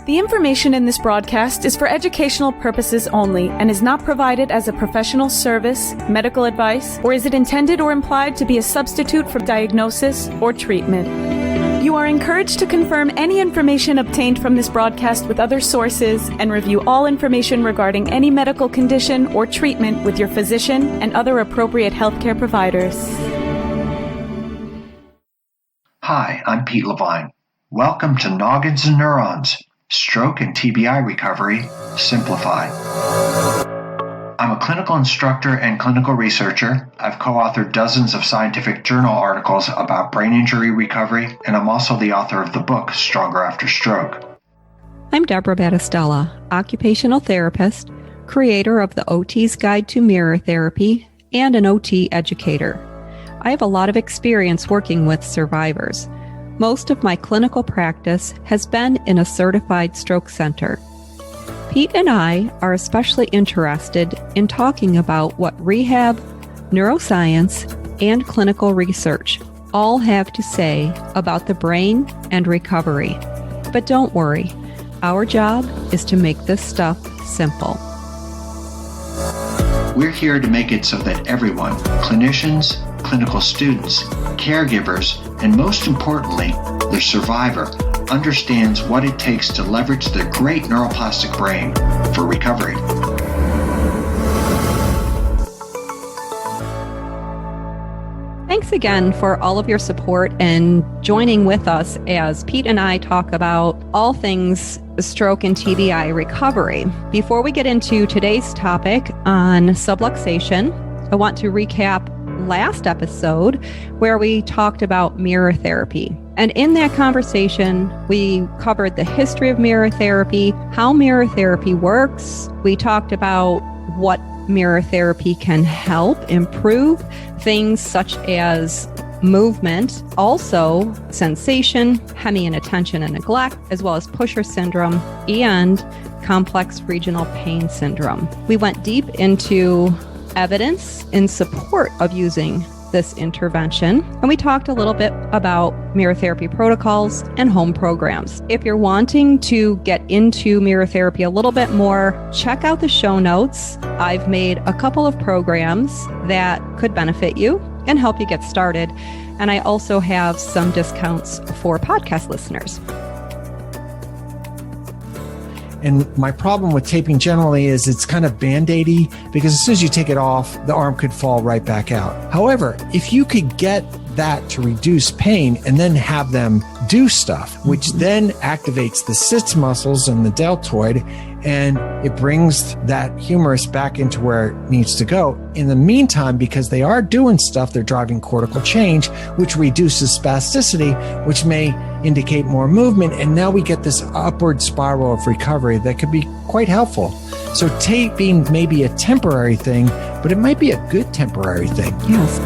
The information in this broadcast is for educational purposes only and is not provided as a professional service, medical advice, or is it intended or implied to be a substitute for diagnosis or treatment. You are encouraged to confirm any information obtained from this broadcast with other sources and review all information regarding any medical condition or treatment with your physician and other appropriate healthcare providers. Hi, I'm Pete Levine. Welcome to Noggins and Neurons, Stroke and TBI Recovery Simplified. I'm a clinical instructor and clinical researcher. I've co-authored dozens of scientific journal articles about brain injury recovery, and I'm also the author of the book Stronger After Stroke. I'm Deborah Battistella, occupational therapist, creator of the OT's Guide to Mirror Therapy, and an OT educator. I have a lot of experience working with survivors. Most of my clinical practice has been in a certified stroke center. Pete and I are especially interested in talking about what rehab, neuroscience, and clinical research all have to say about the brain and recovery. But don't worry, our job is to make this stuff simple. We're here to make it so that everyone, clinicians, clinical students, caregivers, and most importantly, the survivor, understands what it takes to leverage the great neuroplastic brain for recovery. Thanks again for all of your support and joining with us as Pete and I talk about all things stroke and TBI recovery. Before we get into today's topic on subluxation, I want to recap last episode where we talked about mirror therapy. And in that conversation, we covered the history of mirror therapy, how mirror therapy works. We talked about what mirror therapy can help improve, things such as movement, also sensation, hemi-inattention and neglect, as well as pusher syndrome and complex regional pain syndrome. We went deep into evidence in support of using this intervention, and we talked a little bit about mirror therapy protocols and home programs. If you're wanting to get into mirror therapy a little bit more, check out the show notes. I've made a couple of programs that could benefit you and help you get started, and I also have some discounts for podcast listeners. And my problem with taping generally is it's kind of Band-Aidy because as soon as you take it off, the arm could fall right back out. However, if you could get that to reduce pain and then have them do stuff, which then activates the sits muscles and the deltoid, and it brings that humerus back into where it needs to go. In the meantime, because they are doing stuff, they're driving cortical change, which reduces spasticity, which may indicate more movement. And now we get this upward spiral of recovery that could be quite helpful. So taping may be a temporary thing, but it might be a good temporary thing. Yes.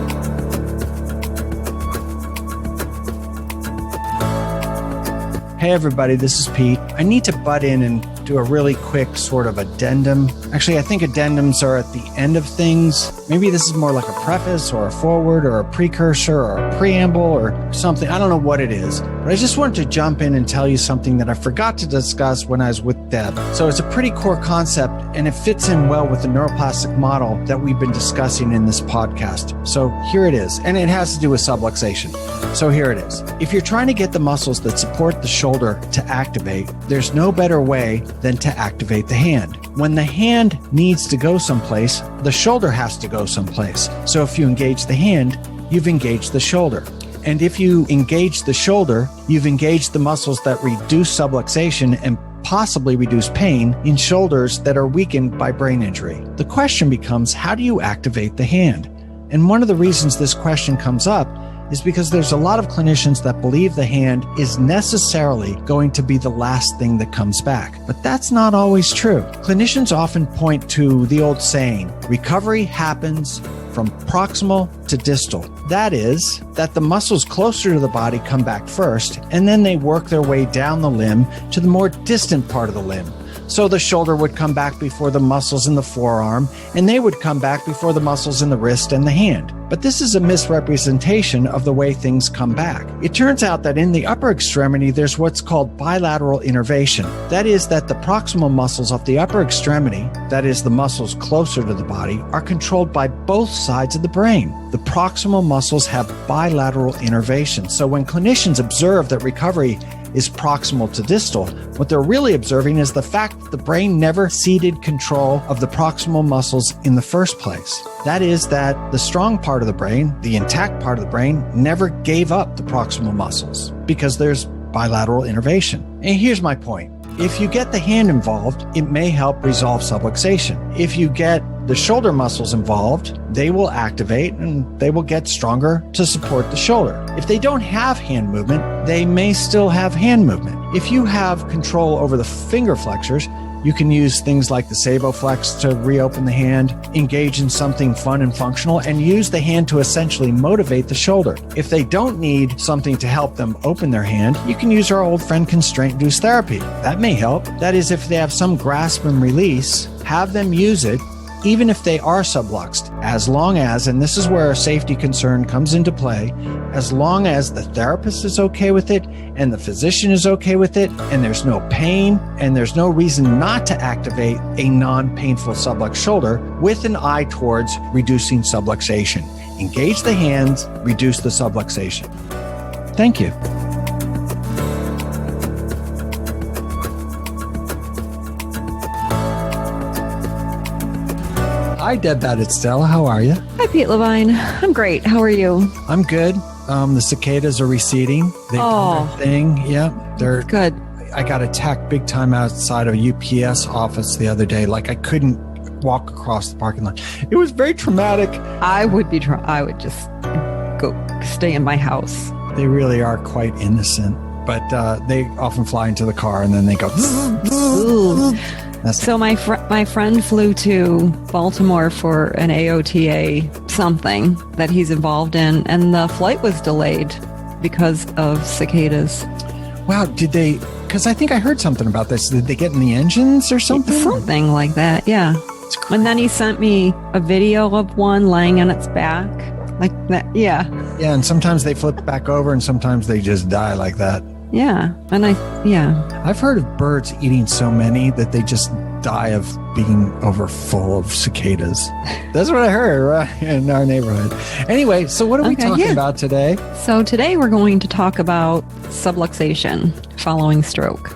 Hey everybody, this is Pete. I need to butt in and do a really quick sort of addendum. Actually, I think addendums are at the end of things. Maybe this is more like a preface or a foreword or a precursor or a preamble or something. I don't know what it is, but I just wanted to jump in and tell you something that I forgot to discuss when I was with Deb. So it's a pretty core concept and it fits in well with the neuroplastic model that we've been discussing in this podcast. So here it is, and it has to do with subluxation. So here it is. If you're trying to get the muscles that support the shoulder to activate, there's no better way than to activate the hand. When the hand needs to go someplace, the shoulder has to go someplace. So if you engage the hand, you've engaged the shoulder. And if you engage the shoulder, you've engaged the muscles that reduce subluxation and possibly reduce pain in shoulders that are weakened by brain injury. The question becomes, how do you activate the hand? And one of the reasons this question comes up is because there's a lot of clinicians that believe the hand is necessarily going to be the last thing that comes back. But that's not always true. Clinicians often point to the old saying, recovery happens from proximal to distal. That is, that the muscles closer to the body come back first, and then they work their way down the limb to the more distant part of the limb. So the shoulder would come back before the muscles in the forearm, and they would come back before the muscles in the wrist and the hand. But this is a misrepresentation of the way things come back. It turns out that in the upper extremity, there's what's called bilateral innervation. That is that the proximal muscles of the upper extremity, that is the muscles closer to the body, are controlled by both sides of the brain. The proximal muscles have bilateral innervation. So when clinicians observe that recovery is proximal to distal, what they're really observing is the fact that the brain never ceded control of the proximal muscles in the first place. That is that the strong part of the brain, the intact part of the brain, never gave up the proximal muscles because there's bilateral innervation. And here's my point. If you get the hand involved, it may help resolve subluxation. If you get the shoulder muscles involved, they will activate and they will get stronger to support the shoulder. If they don't have hand movement, they may still have hand movement. If you have control over the finger flexors, you can use things like the saboflex to reopen the hand, engage in something fun and functional, and use the hand to essentially motivate the shoulder. If they don't need something to help them open their hand, you can use our old friend constraint-induced therapy. That may help. That is, if they have some grasp and release, have them use it, even if they are subluxed, as long as, and this is where a safety concern comes into play, as long as the therapist is okay with it and the physician is okay with it and there's no pain and there's no reason not to activate a non-painful subluxed shoulder with an eye towards reducing subluxation. Engage the hands, reduce the subluxation. Thank you. Hi, Deb Battistella. How are you? Hi, Pete Levine. I'm great. How are you? I'm good. The cicadas are receding. They've done their thing. Yeah, they're good. I got attacked big time outside of a UPS office the other day. Like I couldn't walk across the parking lot. It was very traumatic. I would just go stay in my house. They really are quite innocent, but they often fly into the car and then they go. So my friend flew to Baltimore for an AOTA something that he's involved in, and the flight was delayed because of cicadas. Wow, did they? Because I think I heard something about this. Did they get in the engines or something? Something like that, yeah. And then he sent me a video of one laying on its back, like that. Yeah. Yeah, and sometimes they flip back over, and sometimes they just die like that. Yeah, I've heard of birds eating so many that they just die of being full of cicadas. That's what I heard right in our neighborhood. Anyway, so what are we talking about today? So today we're going to talk about subluxation following stroke.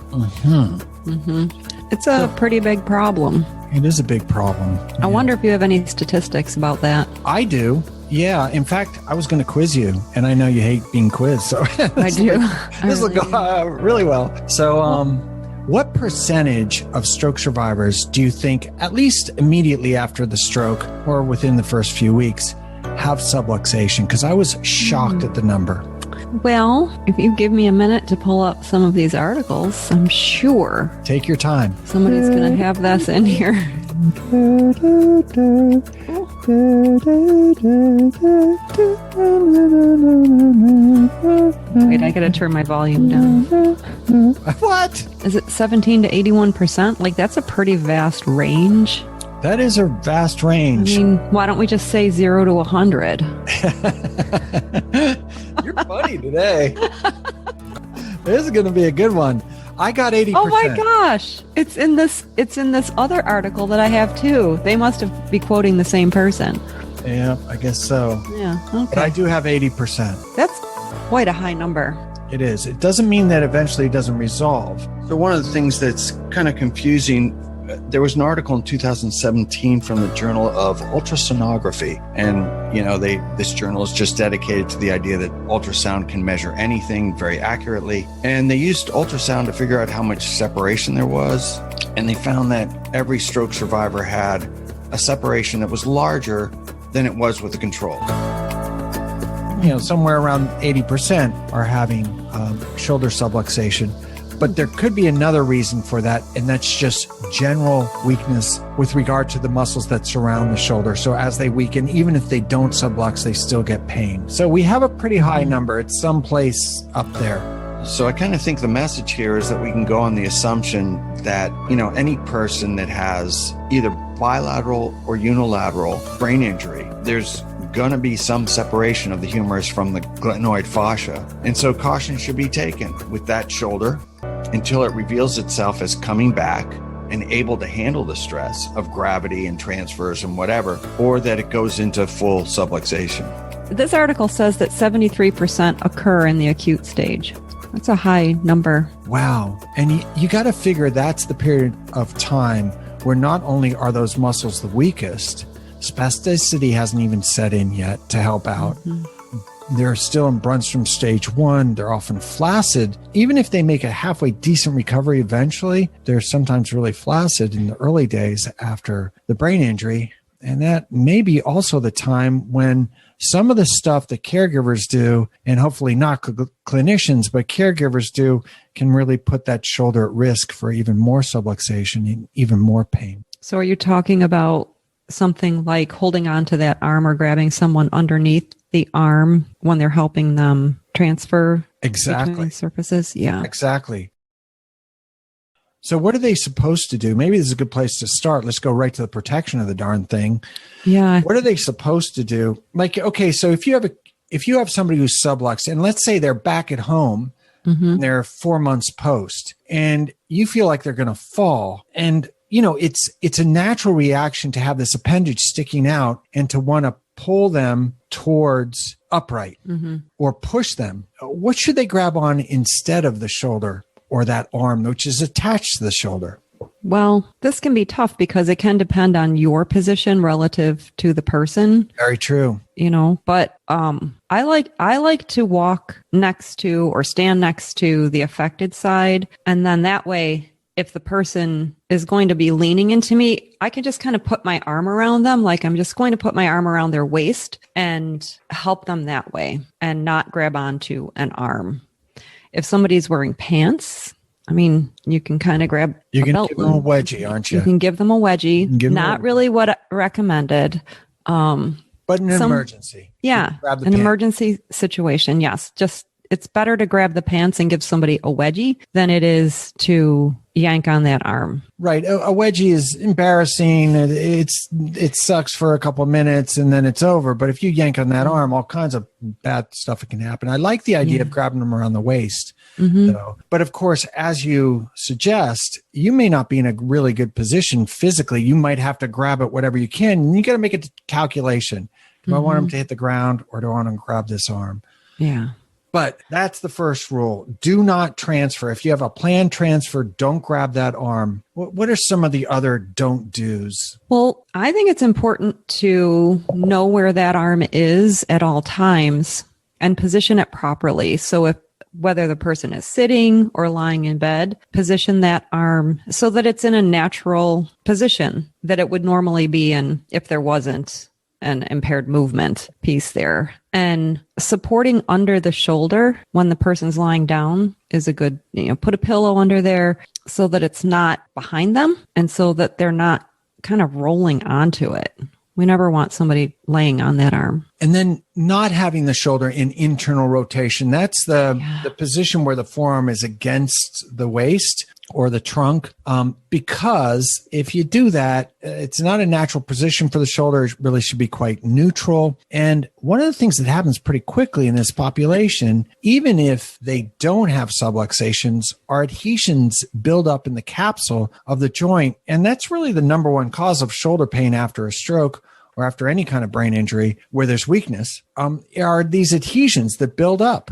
It's a pretty big problem. It is a big problem. I wonder if you have any statistics about that. I do. Yeah. In fact, I was going to quiz you, and I know you hate being quizzed. So I do. This will go really well. So, what percentage of stroke survivors do you think, at least immediately after the stroke or within the first few weeks, have subluxation? Because I was shocked at the number. Well, if you give me a minute to pull up some of these articles, I'm sure. Take your time. Somebody's going to have this in here. Wait, I got to turn my volume down. What? Is it 17 to 81%? Like, that's a pretty vast range. That is a vast range. I mean, why don't we just say 0 to 100? You're funny today. This is going to be a good one. I got 80%. Oh my gosh. It's in this other article that I have too. They must be quoting the same person. Yeah, I guess so. Yeah, okay. But I do have 80%. That's quite a high number. It is. It doesn't mean that eventually it doesn't resolve. So one of the things that's kind of confusing, there was an article in 2017 from the Journal of Ultrasonography. And, this journal is just dedicated to the idea that ultrasound can measure anything very accurately. And they used ultrasound to figure out how much separation there was. And they found that every stroke survivor had a separation that was larger than it was with the control. Somewhere around 80% are having shoulder subluxation. But there could be another reason for that, and that's just general weakness with regard to the muscles that surround the shoulder. So as they weaken, even if they don't sublux, they still get pain. So we have a pretty high number. It's someplace up there. So I kind of think the message here is that we can go on the assumption that, any person that has either bilateral or unilateral brain injury, there's going to be some separation of the humerus from the glenoid fascia. And so caution should be taken with that shoulder until it reveals itself as coming back and able to handle the stress of gravity and transfers and whatever, or that it goes into full subluxation. This article says that 73% occur in the acute stage. That's a high number. Wow. And you got to figure that's the period of time where not only are those muscles the weakest, spasticity hasn't even set in yet to help out. They're still in Brunstrom stage 1. They're often flaccid. Even if they make a halfway decent recovery eventually, they're sometimes really flaccid in the early days after the brain injury. And that may be also the time when some of the stuff that caregivers do, and hopefully not clinicians, but caregivers do, can really put that shoulder at risk for even more subluxation and even more pain. So are you talking about something like holding on to that arm or grabbing someone underneath the arm when they're helping them transfer between surfaces? Yeah. Exactly. So what are they supposed to do? Maybe this is a good place to start. Let's go right to the protection of the darn thing. Yeah. What are they supposed to do? Like, okay, so if you have somebody who's subluxed, and let's say they're back at home, and they're 4 months post, and you feel like they're going to fall, and it's a natural reaction to have this appendage sticking out and to want to pull them towards upright or push them. What should they grab on instead of the shoulder or that arm, which is attached to the shoulder? Well, this can be tough because it can depend on your position relative to the person. Very true. But I like to walk next to or stand next to the affected side. And then that way, if the person is going to be leaning into me, I can just kind of put my arm around them. Like I'm just going to put my arm around their waist and help them that way and not grab onto an arm. If somebody's wearing pants, you can kind of grab You a can belt give them a loop. wedgie, aren't you? You can give them a wedgie. Not really what recommended. But in an emergency. Yeah. Grab the An pants. emergency situation. Yes. Just it's better to grab the pants and give somebody a wedgie than it is to yank on that arm. Right. A wedgie is embarrassing. It sucks for a couple of minutes and then it's over. But if you yank on that arm, all kinds of bad stuff can happen. I like the idea of grabbing them around the waist, though. But of course, as you suggest, you may not be in a really good position physically. You might have to grab it whatever you can. And you got to make a calculation. Do I want them to hit the ground or do I want them to grab this arm? Yeah. But that's the first rule. Do not transfer. If you have a planned transfer, don't grab that arm. What are some of the other don't do's? Well, I think it's important to know where that arm is at all times and position it properly. So whether the person is sitting or lying in bed, position that arm so that it's in a natural position that it would normally be in if there wasn't an impaired movement piece there. And supporting under the shoulder when the person's lying down is a good, put a pillow under there so that it's not behind them and so that they're not kind of rolling onto it. We never want somebody laying on that arm. And then not having the shoulder in internal rotation. That's the position where the forearm is against the waist or the trunk. Because if you do that, it's not a natural position for the shoulder. It really should be quite neutral. And one of the things that happens pretty quickly in this population, even if they don't have subluxations, are adhesions build up in the capsule of the joint. And that's really the number one cause of shoulder pain after a stroke or after any kind of brain injury where there's weakness, are these adhesions that build up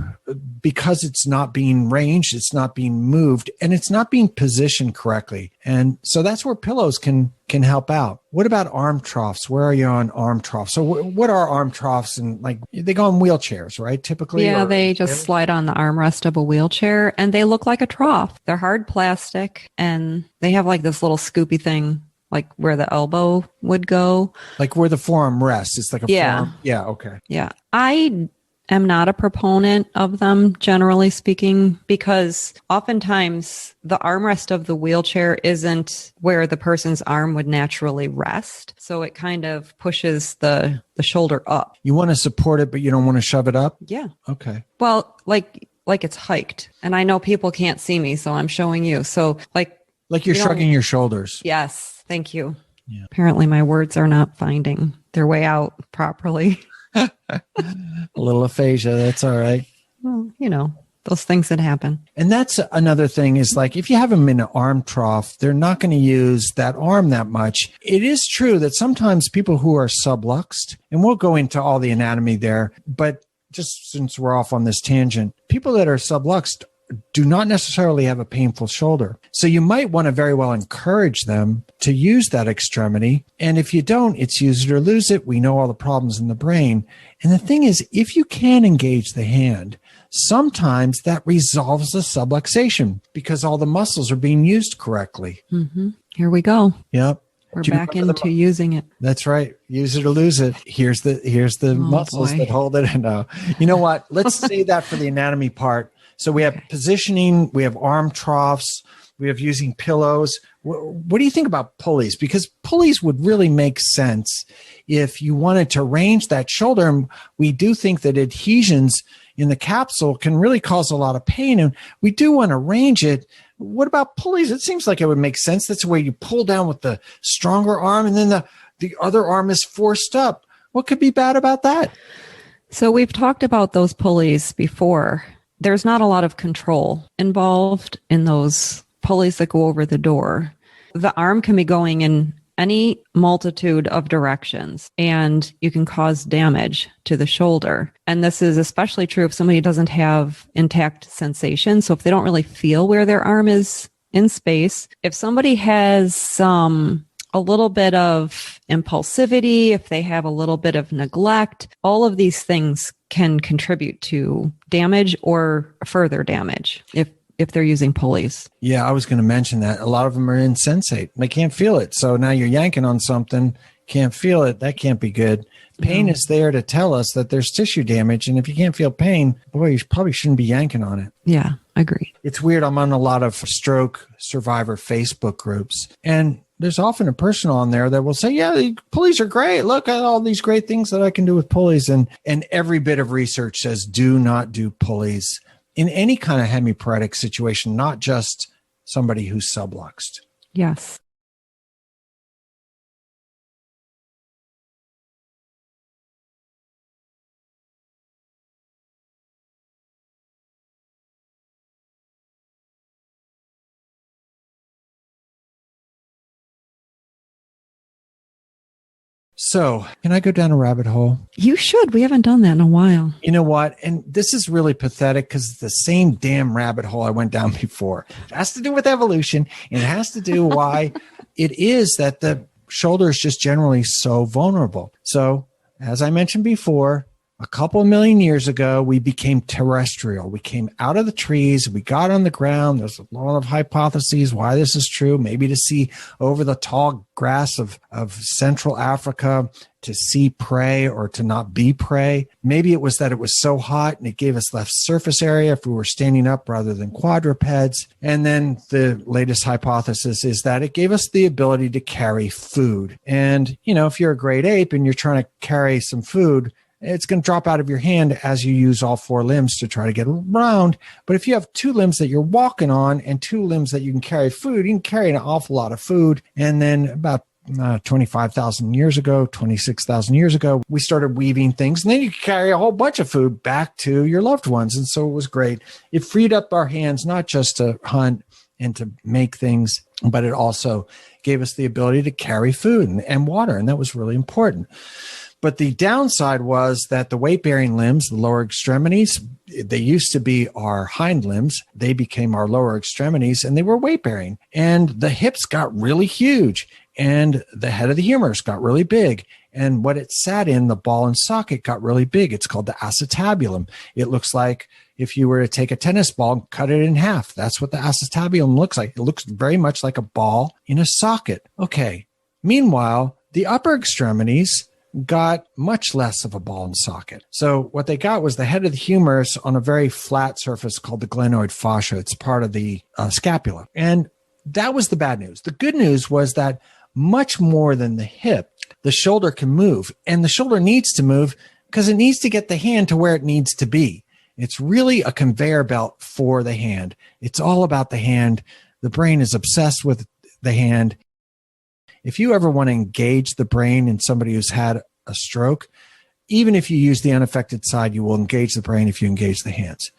because it's not being ranged, it's not being moved, and it's not being positioned correctly. And so that's where pillows can help out. What about arm troughs? Where are you on arm troughs? So what are arm troughs? And they go in wheelchairs, right? Typically. Yeah, they just slide on the armrest of a wheelchair and they look like a trough. They're hard plastic and they have this little scoopy thing like where the elbow would go. Like where the forearm rests. It's like a forearm. Yeah, okay. Yeah. I am not a proponent of them, generally speaking, because oftentimes the armrest of the wheelchair isn't where the person's arm would naturally rest. So it kind of pushes the shoulder up. You want to support it, but you don't want to shove it up? Yeah. Okay. Well, like it's hiked. And I know people can't see me, so I'm showing you. So like you're shrugging your shoulders. Yes. Thank you. Yeah. Apparently my words are not finding their way out properly. A little aphasia. That's all right. Well, those things that happen. And that's another thing is like, if you have them in an arm trough, they're not going to use that arm that much. It is true that sometimes people who are subluxed, and we'll go into all the anatomy there, but just since we're off on this tangent, people that are subluxed do not necessarily have a painful shoulder. So you might want to very well encourage them to use that extremity. And if you don't, it's use it or lose it. We know all the problems in the brain. And the thing is, if you can engage the hand, sometimes that resolves the subluxation because all the muscles are being used correctly. Mm-hmm. Here we go. Yep. We're back into using it. That's right. Use it or lose it. Here's the muscles that hold it. No. You know what? Let's save that for the anatomy part. So we have positioning, we have arm troughs, we have using pillows. What do you think about pulleys? Because pulleys would really make sense if you wanted to range that shoulder. And we do think that adhesions in the capsule can really cause a lot of pain, and we do want to range it. What about pulleys? It seems like it would make sense. That's where you pull down with the stronger arm, and then the other arm is forced up. What could be bad about that? So we've talked about those pulleys before. There's not a lot of control involved in those pulleys that go over the door. The arm can be going in any multitude of directions, and you can cause damage to the shoulder. And this is especially true if somebody doesn't have intact sensation. So if they don't really feel where their arm is in space, if somebody has a little bit of impulsivity, if they have a little bit of neglect, all of these things can contribute to damage or further damage if they're using pulleys. Yeah, I was going to mention that. A lot of them are insensate. They can't feel it. So now you're yanking on something, can't feel it. That can't be good. Pain is there to tell us that there's tissue damage. And if you can't feel pain, boy, you probably shouldn't be yanking on it. Yeah, I agree. It's weird. I'm on a lot of stroke survivor Facebook groups, and there's often a person on there that will say, yeah, the pulleys are great. Look at all these great things that I can do with pulleys. And every bit of research says do not do pulleys in any kind of hemiparetic situation, not just somebody who's subluxed. Yes. So can I go down a rabbit hole? You should. We haven't done that in a while. You know what? And this is really pathetic because it's the same damn rabbit hole I went down before. It has to do with evolution. And it has to do why it is that the shoulder is just generally so vulnerable. So as I mentioned before, a couple of million years ago, we became terrestrial. We came out of the trees. We got on the ground. There's a lot of hypotheses why this is true. Maybe to see over the tall grass of Central Africa, to see prey or to not be prey. Maybe it was that it was so hot and it gave us less surface area if we were standing up rather than quadrupeds. And then the latest hypothesis is that it gave us the ability to carry food. And, if you're a great ape and you're trying to carry some food, it's going to drop out of your hand as you use all four limbs to try to get around. But if you have two limbs that you're walking on and two limbs that you can carry food, you can carry an awful lot of food. And then about 25,000 years ago, 26,000 years ago, we started weaving things. And then you could carry a whole bunch of food back to your loved ones. And so it was great. It freed up our hands, not just to hunt and to make things, but it also gave us the ability to carry food and water. And that was really important. But the downside was that the weight-bearing limbs, the lower extremities, they used to be our hind limbs. They became our lower extremities, and they were weight-bearing. And the hips got really huge, and the head of the humerus got really big. And what it sat in, the ball and socket, got really big. It's called the acetabulum. It looks like if you were to take a tennis ball and cut it in half. That's what the acetabulum looks like. It looks very much like a ball in a socket. Okay. Meanwhile, the upper extremities got much less of a ball and socket. So what they got was the head of the humerus on a very flat surface called the glenoid fascia. It's part of the scapula. And that was the bad news. The good news was that much more than the hip, the shoulder can move. And the shoulder needs to move because it needs to get the hand to where it needs to be. It's really a conveyor belt for the hand. It's all about the hand. The brain is obsessed with the hand. If you ever want to engage the brain in somebody who's had a stroke, even if you use the unaffected side, you will engage the brain if you engage the hands.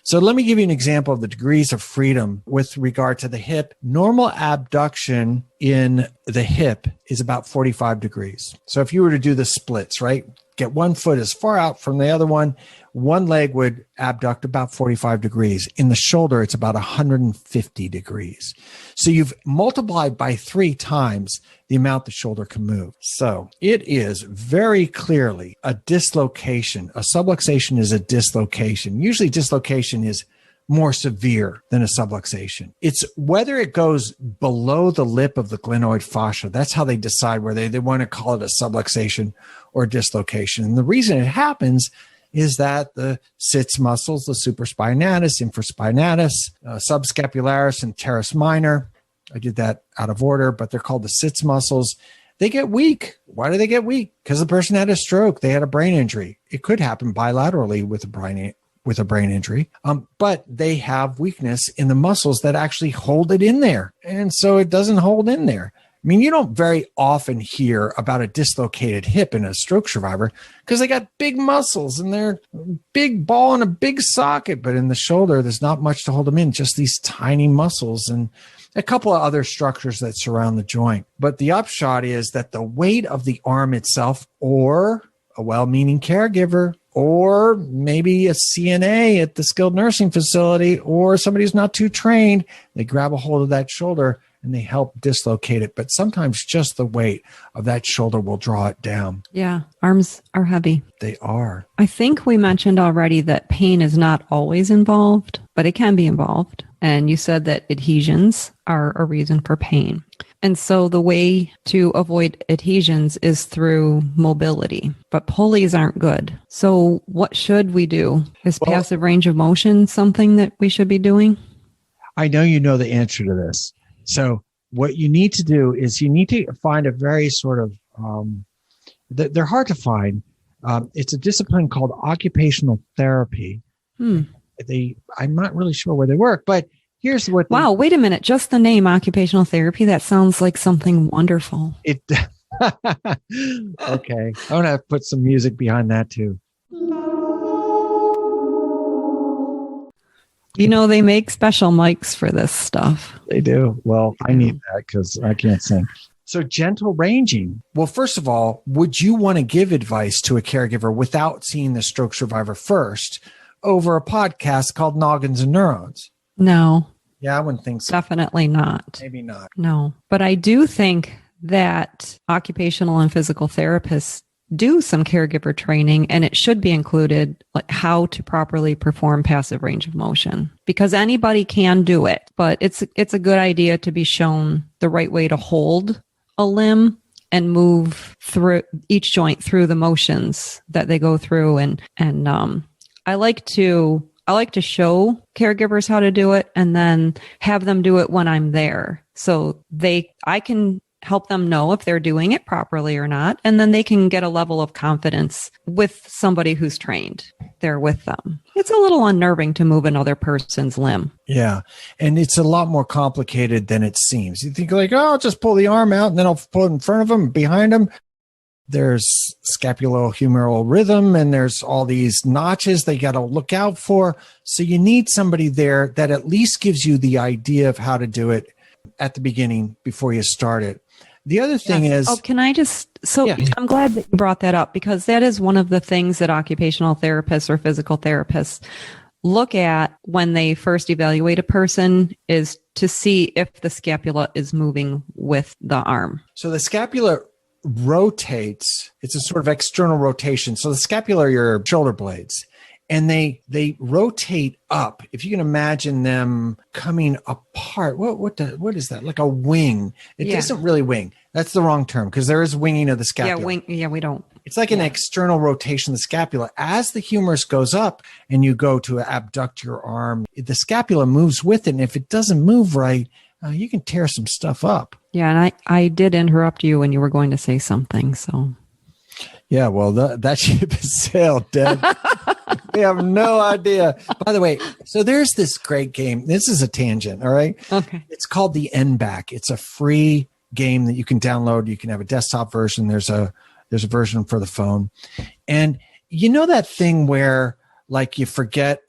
So let me give you an example of the degrees of freedom with regard to the hip. Normal abduction in the hip is about 45 degrees. So if you were to do the splits, right, get one foot as far out from the other one leg would abduct about 45 degrees. In the shoulder, it's about 150 degrees. So you've multiplied by 3 times the amount the shoulder can move. So it is very clearly a dislocation. A subluxation is a dislocation. Usually dislocation is more severe than a subluxation. It's whether it goes below the lip of the glenoid fascia. That's how they decide whether they want to call it a subluxation or dislocation. And the reason it happens is that the sits muscles, the supraspinatus, infraspinatus, subscapularis, and teres minor, I did that out of order, but they're called the sits muscles. They get weak. Why do they get weak? Because the person had a stroke. They had a brain injury. It could happen bilaterally with a brain injury, but they have weakness in the muscles that actually hold it in there. And so it doesn't hold in there. I mean, you don't very often hear about a dislocated hip in a stroke survivor because they got big muscles and they're big ball and a big socket. But in the shoulder, there's not much to hold them in, just these tiny muscles and a couple of other structures that surround the joint. But the upshot is that the weight of the arm itself, or a well-meaning caregiver, or maybe a CNA at the skilled nursing facility, or somebody who's not too trained, they grab a hold of that shoulder and they help dislocate it. But sometimes just the weight of that shoulder will draw it down. Yeah, arms are heavy. They are. I think we mentioned already that pain is not always involved, but it can be involved. And you said that adhesions are a reason for pain. And so the way to avoid adhesions is through mobility, but pulleys aren't good. So what should we do? Is passive range of motion something that we should be doing? I know you know the answer to this. So what you need to do is you need to find a very sort of, they're hard to find. It's a discipline called occupational therapy. I'm not really sure where they work, but here's what. Wow, wait a minute. Just the name occupational therapy, that sounds like something wonderful. Okay. I'm going to have to put some music behind that too. You know, they make special mics for this stuff. They do. Well, I need that because I can't sing. So gentle ranging. Well, first of all, would you want to give advice to a caregiver without seeing the stroke survivor first over a podcast called Noggins and Neurons? No. Yeah, I wouldn't think so. Definitely not. Maybe not. No. But I do think that occupational and physical therapists do some caregiver training, and it should be included, like how to properly perform passive range of motion, because anybody can do it, but it's a good idea to be shown the right way to hold a limb and move through each joint through the motions that they go through. And I like to show caregivers how to do it and then have them do it when I'm there. So I can help them know if they're doing it properly or not. And then they can get a level of confidence with somebody who's trained there with them. It's a little unnerving to move another person's limb. Yeah. And it's a lot more complicated than it seems. You think like, I'll just pull the arm out and then I'll pull it in front of them, behind them. There's scapulohumeral rhythm and there's all these notches they got to look out for. So you need somebody there that at least gives you the idea of how to do it at the beginning before you start it. The other thing is... Oh, can I just... So yeah. I'm glad that you brought that up, because that is one of the things that occupational therapists or physical therapists look at when they first evaluate a person, is to see if the scapula is moving with the arm. So the scapula rotates. It's a sort of external rotation. So the scapula are your shoulder blades. And they rotate up. If you can imagine them coming apart, what is that? Like a wing. It isn't really wing. That's the wrong term, because there is winging of the scapula. Yeah, wing. Yeah, we don't. It's like an external rotation of the scapula. As the humerus goes up and you go to abduct your arm, the scapula moves with it. And if it doesn't move right, you can tear some stuff up. Yeah, and I did interrupt you when you were going to say something. So. Yeah, well, that ship has sailed, Deb. We have no idea. By the way, so there's this great game. This is a tangent, all right? Okay. It's called the NBAC. It's a free game that you can download. You can have a desktop version. There's a There's a version for the phone. And you know that thing where like you forget,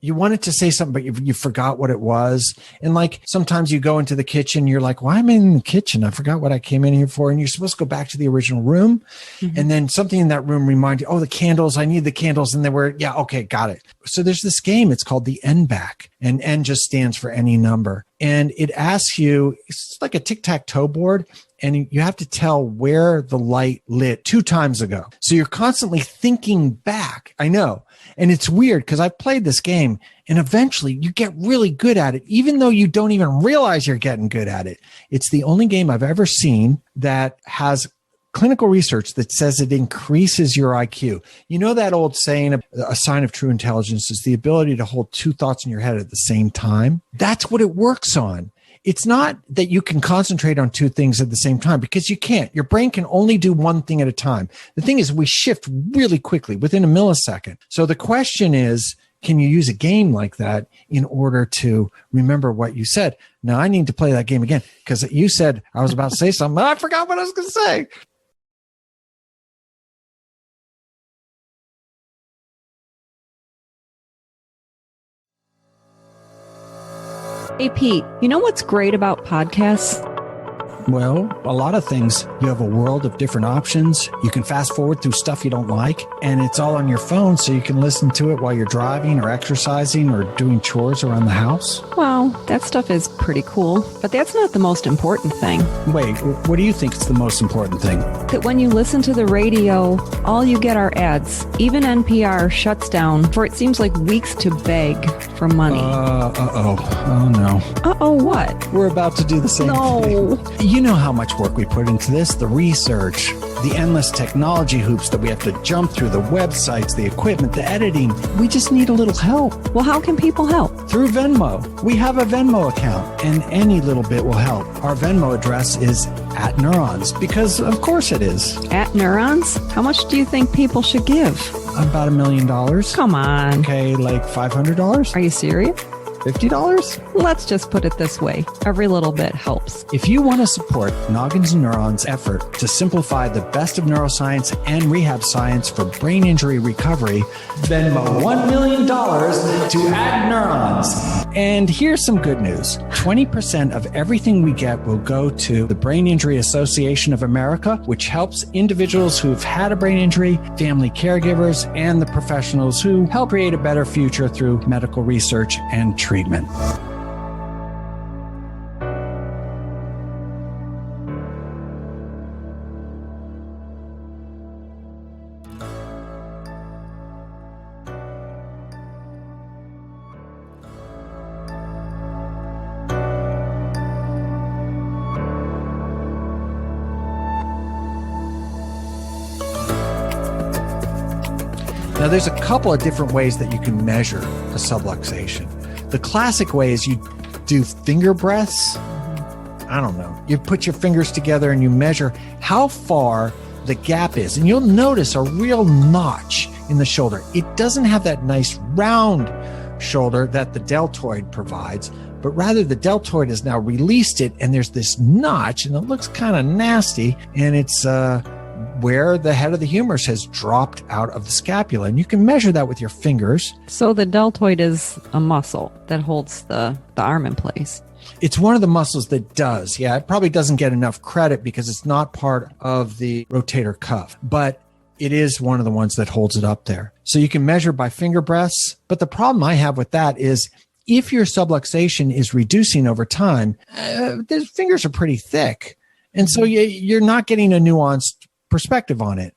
you wanted to say something, but you forgot what it was. And like sometimes you go into the kitchen, you're like, why am I in the kitchen? I forgot what I came in here for. And you're supposed to go back to the original room. Mm-hmm. And then something in that room reminds you, oh, the candles, I need the candles. And they were, yeah, okay, got it. So there's this game. It's called the N back, and N just stands for any number. And it asks you, it's like a tic-tac-toe board. And you have to tell where the light lit 2 times ago. So you're constantly thinking back. I know. And it's weird because I've played this game and eventually you get really good at it, even though you don't even realize you're getting good at it. It's the only game I've ever seen that has clinical research that says it increases your IQ. You know that old saying, a sign of true intelligence is the ability to hold 2 thoughts in your head at the same time. That's what it works on. It's not that you can concentrate on 2 things at the same time, because you can't. Your brain can only do one thing at a time. The thing is, we shift really quickly within a millisecond. So the question is, can you use a game like that in order to remember what you said? Now, I need to play that game again because you said I was about to say something, but I forgot what I was going to say. Hey, Pete, you know what's great about podcasts? Well, a lot of things. You have a world of different options. You can fast forward through stuff you don't like, and it's all on your phone, so you can listen to it while you're driving or exercising or doing chores around the house. Well, that stuff is pretty cool, but that's not the most important thing. Wait, what do you think is the most important thing? That when you listen to the radio, all you get are ads. Even NPR shuts down for it seems like weeks to beg for money. Oh no. Uh-oh, what? We're about to do the same thing. You know how much work we put into this, the research, the endless technology hoops that we have to jump through, the websites, the equipment, the editing. We just need a little help. Well, how can people help? Through Venmo. We have a Venmo account, and any little bit will help. Our Venmo address is @Neurons, because of course it is. @Neurons? How much do you think people should give? About $1 million. Come on. Okay, like $500? Are you serious? $50? Let's just put it this way. Every little bit helps. If you want to support Noggins and Neurons' effort to simplify the best of neuroscience and rehab science for brain injury recovery, Venmo $1 million to @Neurons. And here's some good news. 20% of everything we get will go to the Brain Injury Association of America, which helps individuals who've had a brain injury, family caregivers, and the professionals who help create a better future through medical research and treatment. Now, there's a couple of different ways that you can measure a subluxation. The classic way is you do finger breaths. I don't know. You put your fingers together and you measure how far the gap is. And you'll notice a real notch in the shoulder. It doesn't have that nice round shoulder that the deltoid provides, but rather the deltoid has now released it and there's this notch and it looks kind of nasty, and it's where the head of the humerus has dropped out of the scapula. And you can measure that with your fingers. So the deltoid is a muscle that holds the arm in place. It's one of the muscles that does. Yeah, it probably doesn't get enough credit because it's not part of the rotator cuff, but it is one of the ones that holds it up there. So you can measure by finger breaths. But the problem I have with that is if your subluxation is reducing over time, the fingers are pretty thick. And so you're not getting a nuanced perspective on it.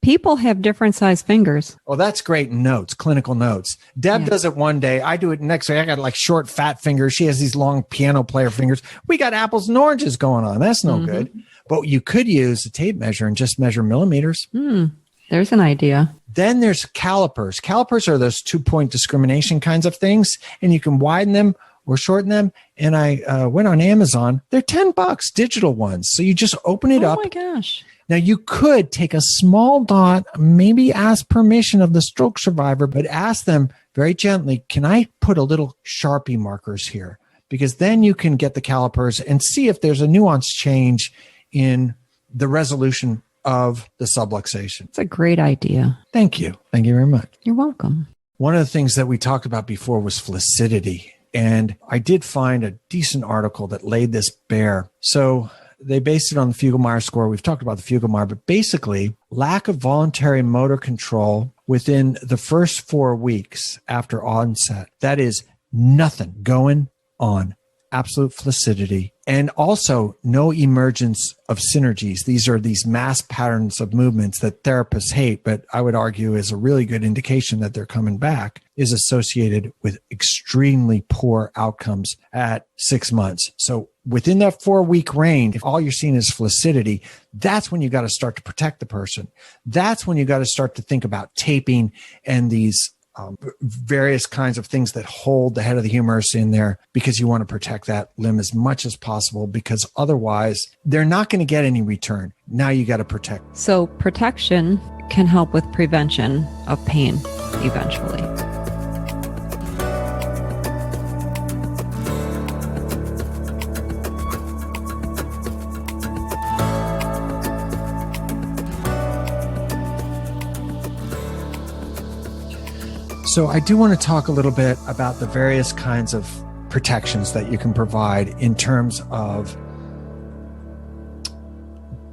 People have different sized fingers. Oh, that's great notes, clinical notes. Deb does it one day. I do it next day. I got like short, fat fingers. She has these long piano player fingers. We got apples and oranges going on. That's no good. But you could use a tape measure and just measure millimeters. There's an idea. Then there's calipers. Calipers are those 2-point discrimination kinds of things, and you can widen them or shorten them. And I went on Amazon. They're $10, digital ones. So you just open it up. Oh my gosh. Now, you could take a small dot, maybe ask permission of the stroke survivor, but ask them very gently, can I put a little Sharpie markers here? Because then you can get the calipers and see if there's a nuance change in the resolution of the subluxation. It's a great idea. Thank you. Thank you very much. You're welcome. One of the things that we talked about before was flaccidity. And I did find a decent article that laid this bare. So they based it on the Fugl-Meyer score. We've talked about the Fugl-Meyer, but basically lack of voluntary motor control within the first 4 weeks after onset. That is nothing going on. Absolute flaccidity. And also no emergence of synergies. These are these mass patterns of movements that therapists hate, but I would argue is a really good indication that they're coming back, is associated with extremely poor outcomes at 6 months. So within that 4-week range, if all you're seeing is flaccidity, that's when you got to start to protect the person. That's when you got to start to think about taping and these various kinds of things that hold the head of the humerus in there, because you want to protect that limb as much as possible, because otherwise they're not going to get any return. Now you got to protect. So protection can help with prevention of pain eventually. So I do want to talk a little bit about the various kinds of protections that you can provide in terms of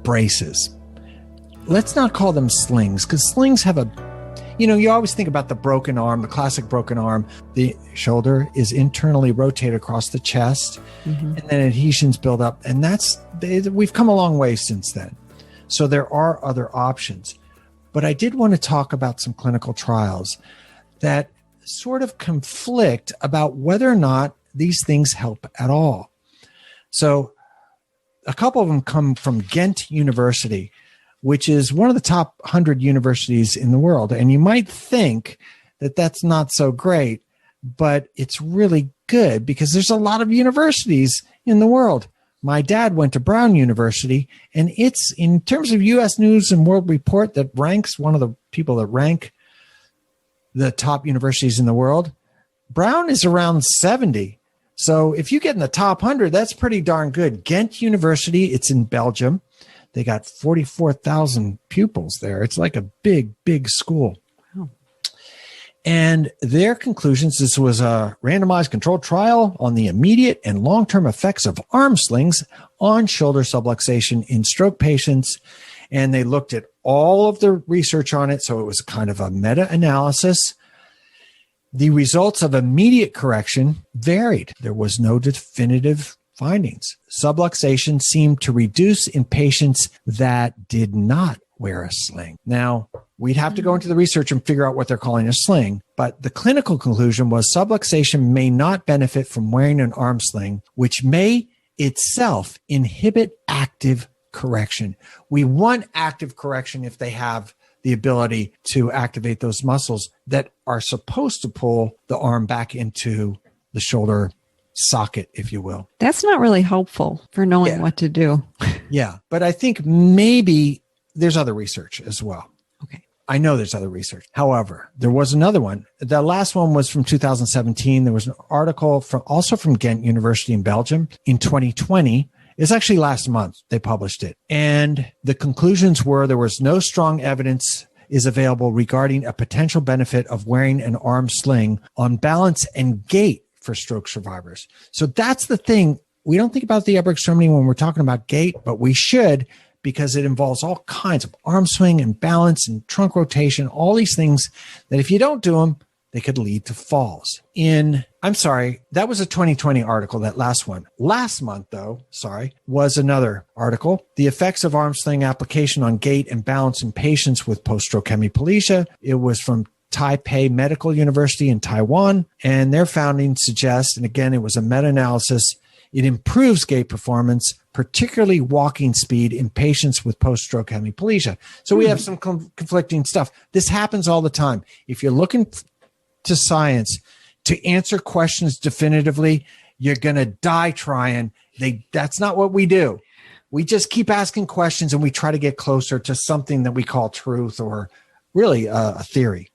braces. Let's not call them slings, because slings have you always think about the broken arm, the classic broken arm. The shoulder is internally rotated across the chest, and then adhesions build up. And we've come a long way since then. So there are other options. But I did want to talk about some clinical trials that sort of conflict about whether or not these things help at all. So a couple of them come from Ghent University, which is one of the top 100 universities in the world. And you might think that that's not so great, but it's really good because there's a lot of universities in the world. My dad went to Brown University, and it's, in terms of U.S. News and World Report, that ranks one of the people that rank the top universities in the world, Brown is around 70. So if you get in the top 100, that's pretty darn good. Ghent University, it's in Belgium. They got 44,000 pupils there. It's like a big, big school. Wow. And their conclusions, this was a randomized controlled trial on the immediate and long-term effects of arm slings on shoulder subluxation in stroke patients. And they looked at all of the research on it. So it was kind of a meta-analysis. The results of immediate correction varied. There was no definitive findings. Subluxation seemed to reduce in patients that did not wear a sling. Now, we'd have to go into the research and figure out what they're calling a sling, but the clinical conclusion was subluxation may not benefit from wearing an arm sling, which may itself inhibit active correction. We want active correction if they have the ability to activate those muscles that are supposed to pull the arm back into the shoulder socket, if you will. That's not really helpful for knowing what to do. Yeah, but I think maybe there's other research as well. Okay. I know there's other research. However, there was another one. The last one was from 2017. There was an article also from Ghent University in Belgium in 2020. It's actually last month they published it. And the conclusions were there was no strong evidence is available regarding a potential benefit of wearing an arm sling on balance and gait for stroke survivors. So that's the thing. We don't think about the upper extremity when we're talking about gait, but we should, because it involves all kinds of arm swing and balance and trunk rotation, all these things that if you don't do them, they could lead to falls. That was a 2020 article, that last one. Last month, was another article. The effects of arm sling application on gait and balance in patients with post-stroke hemiplegia. It was from Taipei Medical University in Taiwan, and their findings suggest, and again, it was a meta-analysis, it improves gait performance, particularly walking speed in patients with post-stroke hemiplegia. So we have some conflicting stuff. This happens all the time. If you're looking to science to answer questions definitively, you're going to die trying. That's not what we do. We just keep asking questions and we try to get closer to something that we call truth, or really a theory.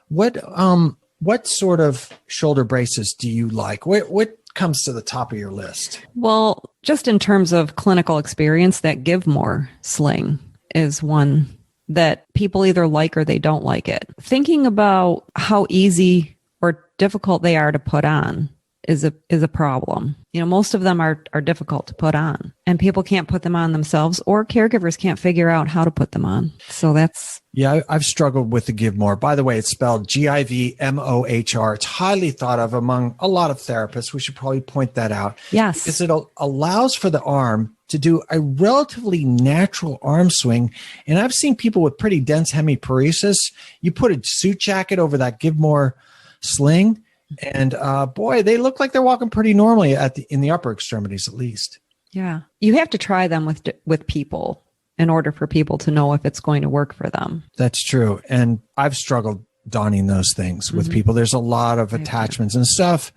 What sort of shoulder braces do you like? What comes to the top of your list? Well, just in terms of clinical experience, that GivMohr Sling is one that people either like or they don't like it. Thinking about how easy or difficult they are to put on is a problem. Most of them are difficult to put on, and people can't put them on themselves, or caregivers can't figure out how to put them on. So that's... Yeah, I've struggled with the GivMohr. By the way, it's spelled GivMohr. It's highly thought of among a lot of therapists. We should probably point that out. Yes. Because it allows for the arm to do a relatively natural arm swing. And I've seen people with pretty dense hemiparesis. You put a suit jacket over that GivMohr Sling, and boy, they look like they're walking pretty normally in the upper extremities, at least. Yeah. You have to try them with people in order for people to know if it's going to work for them. That's true. And I've struggled donning those things with people. There's a lot of attachments and stuff,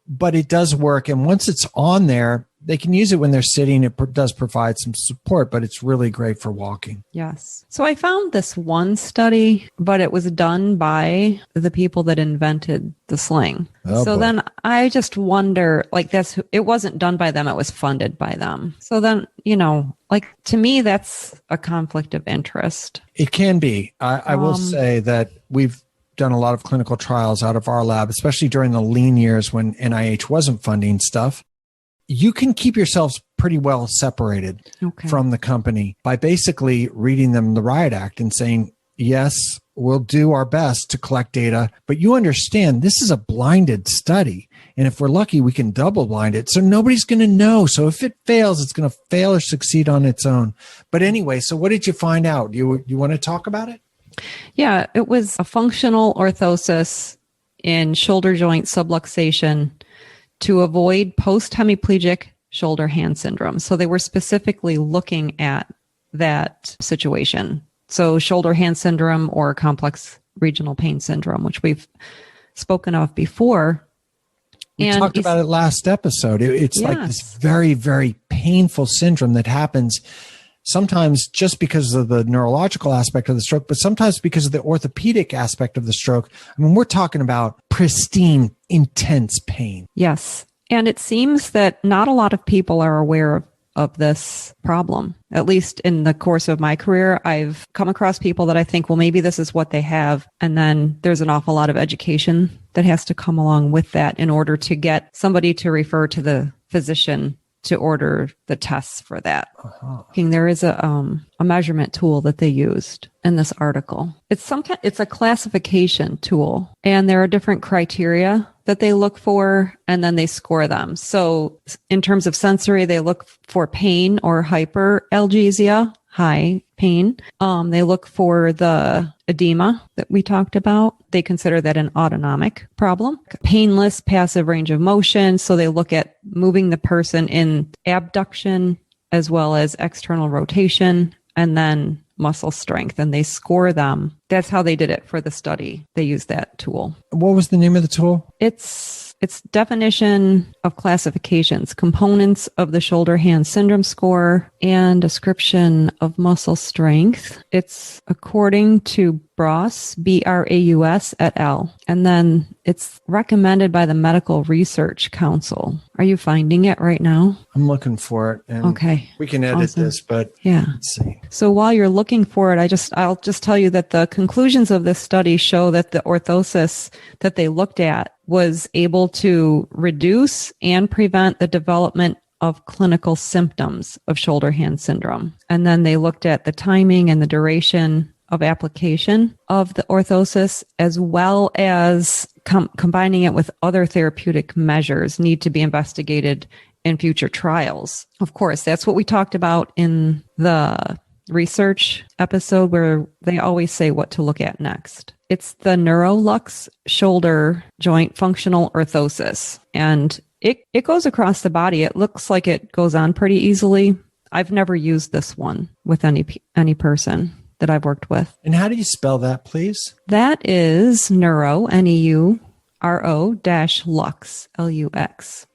but it does work. And once it's on there, they can use it when they're sitting. It does provide some support, but it's really great for walking. Yes. So I found this one study, but it was done by the people that invented the sling. Oh, so boy. then I just wonder, it wasn't done by them. It was funded by them. So then, to me, that's a conflict of interest. It can be. I will say that we've done a lot of clinical trials out of our lab, especially during the lean years when NIH wasn't funding stuff. You can keep yourselves pretty well separated from the company by basically reading them the Riot Act and saying, yes, we'll do our best to collect data, but you understand this is a blinded study. And if we're lucky, we can double blind it. So nobody's going to know. So if it fails, it's going to fail or succeed on its own. But anyway, so what did you find out? You want to talk about it? Yeah, it was a functional orthosis in shoulder joint subluxation to avoid post-hemiplegic shoulder hand syndrome. So they were specifically looking at that situation. So shoulder hand syndrome or complex regional pain syndrome, which we've spoken of before. We talked about it last episode. It's like this very, very painful syndrome that happens sometimes just because of the neurological aspect of the stroke, but sometimes because of the orthopedic aspect of the stroke. I mean, we're talking about pristine, intense pain. Yes. And it seems that not a lot of people are aware of this problem. At least in the course of my career, I've come across people that I think, well, maybe this is what they have. And then there's an awful lot of education that has to come along with that in order to get somebody to refer to the physician to order the tests for that. There is a measurement tool that they used in this article. It's a classification tool, and there are different criteria that they look for, and then they score them. So in terms of sensory, they look for pain or hyperalgesia, high pain. They look for the edema that we talked about. They consider that an autonomic problem. Painless passive range of motion. So they look at moving the person in abduction as well as external rotation, and then muscle strength, and they score them. That's how they did it for the study. They used that tool. What was the name of the tool? It's definition of classifications, components of the shoulder hand syndrome score, and description of muscle strength. It's according to Braus, Braus et al. And then it's recommended by the Medical Research Council. Are you finding it right now? I'm looking for it. And okay. We can edit this, but let's see. So while you're looking for it, I'll just tell you that the conclusions of this study show that the orthosis that they looked at was able to reduce and prevent the development of clinical symptoms of shoulder hand syndrome. And then they looked at the timing and the duration of application of the orthosis, as well as combining it with other therapeutic measures need to be investigated in future trials. Of course, that's what we talked about in the research episode, where they always say what to look at next. It's the Neurolux shoulder joint functional orthosis, and it goes across the body. It looks like it goes on pretty easily. I've never used this one with any person that I've worked with. And how do you spell that, please? That is neuro, Neuro-Lux, Lux.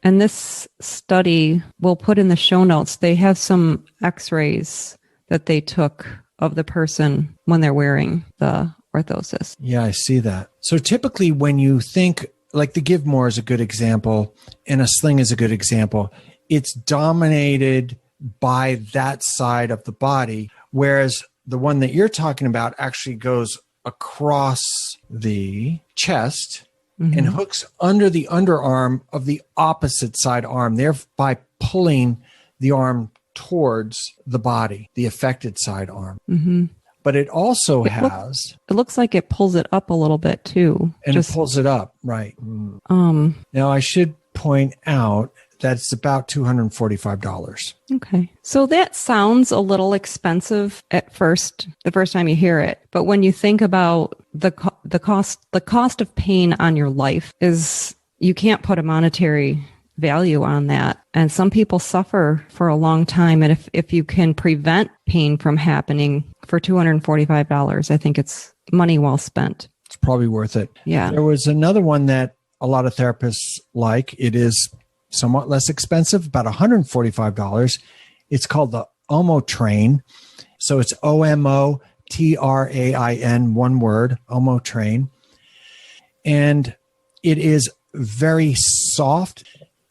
And this study we'll put in the show notes. They have some x-rays that they took of the person when they're wearing the orthosis. Yeah, I see that. So typically when you think like the GivMohr is a good example, and a sling is a good example. It's dominated by that side of the body, whereas the one that you're talking about actually goes across the chest and hooks under the underarm of the opposite side arm, thereby pulling the arm towards the body, the affected side arm. But it also it looks like it pulls it up a little bit too. And it pulls it up, right. Now, I should point out that it's about $245. Okay. So that sounds a little expensive at first, the first time you hear it. But when you think about the cost of pain on your life is, you can't put a monetary value on that. And some people suffer for a long time. And if you can prevent pain from happening for $245, I think it's money well spent. It's probably worth it. Yeah. There was another one that a lot of therapists like. It is somewhat less expensive, about $145. It's called the OmoTrain. So it's OmoTrain, one word, OmoTrain. And it is very soft,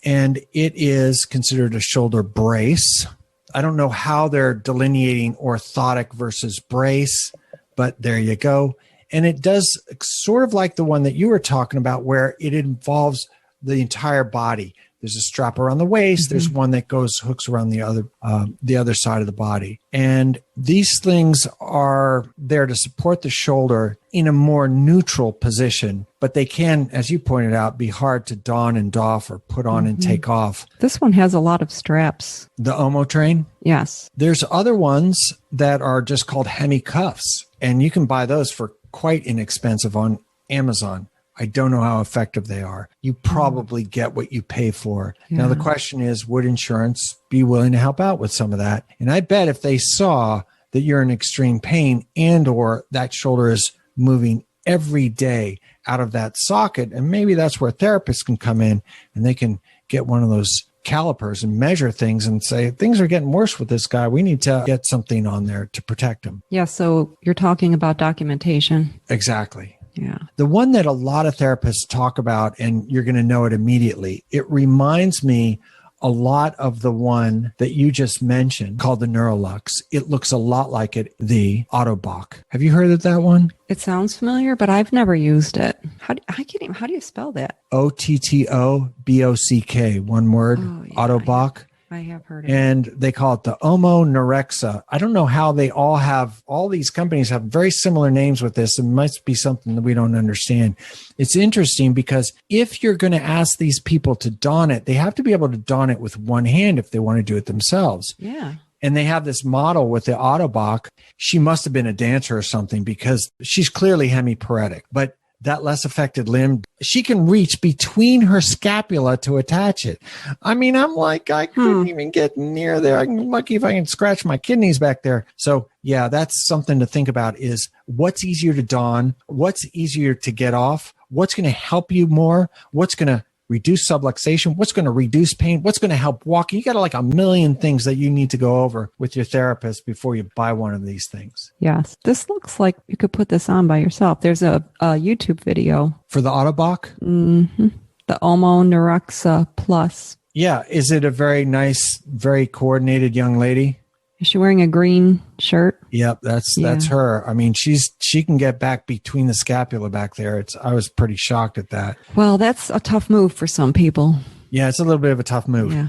and it is considered a shoulder brace. I don't know how they're delineating orthotic versus brace, but there you go. And it does sort of like the one that you were talking about, where it involves the entire body. There's a strap around the waist. There's one that hooks around the other side of the body. And these slings are there to support the shoulder in a more neutral position, but they can, as you pointed out, be hard to don and doff or put on and take off. This one has a lot of straps. The OmoTrain? Yes. There's other ones that are just called hemi-cuffs, and you can buy those for quite inexpensive on Amazon. I don't know how effective they are. You probably get what you pay for. Yeah. Now, the question is, would insurance be willing to help out with some of that? And I bet if they saw that you're in extreme pain and or that shoulder is moving every day out of that socket, and maybe that's where therapists can come in and they can get one of those calipers and measure things and say, things are getting worse with this guy. We need to get something on there to protect him. Yeah, so you're talking about documentation. Exactly. Yeah. The one that a lot of therapists talk about, and you're going to know it immediately, it reminds me a lot of the one that you just mentioned called the Neurolux. It looks a lot like the Autobock. Have you heard of that one? It sounds familiar, but I've never used it. How do you spell that? OTTOBOCK, one word, Autobock. I have heard of and they call it the Omonerexa. I don't know how they all these companies have very similar names with this. It must be something that we don't understand. It's interesting because if you're going to ask these people to don it, they have to be able to don it with one hand if they want to do it themselves. Yeah. And they have this model with the Autobock. She must have been a dancer or something because she's clearly hemiparetic, but that less affected limb, she can reach between her scapula to attach it. I mean, I'm like, I couldn't even get near there. I'm lucky if I can scratch my kidneys back there. So yeah, that's something to think about is what's easier to don, what's easier to get off, what's going to help you more, what's going to reduce subluxation, what's going to reduce pain, what's going to help walking. You got like a million things that you need to go over with your therapist before you buy one of these things. Yes. This looks like you could put this on by yourself. There's a YouTube video. For the Autobock? Mm-hmm. The Omonerexa Plus. Yeah. Is it a very nice, very coordinated young lady? Is she wearing a green shirt? Yep, that's her. I mean, she can get back between the scapula back there. I was pretty shocked at that. Well, that's a tough move for some people. Yeah, it's a little bit of a tough move. Yeah.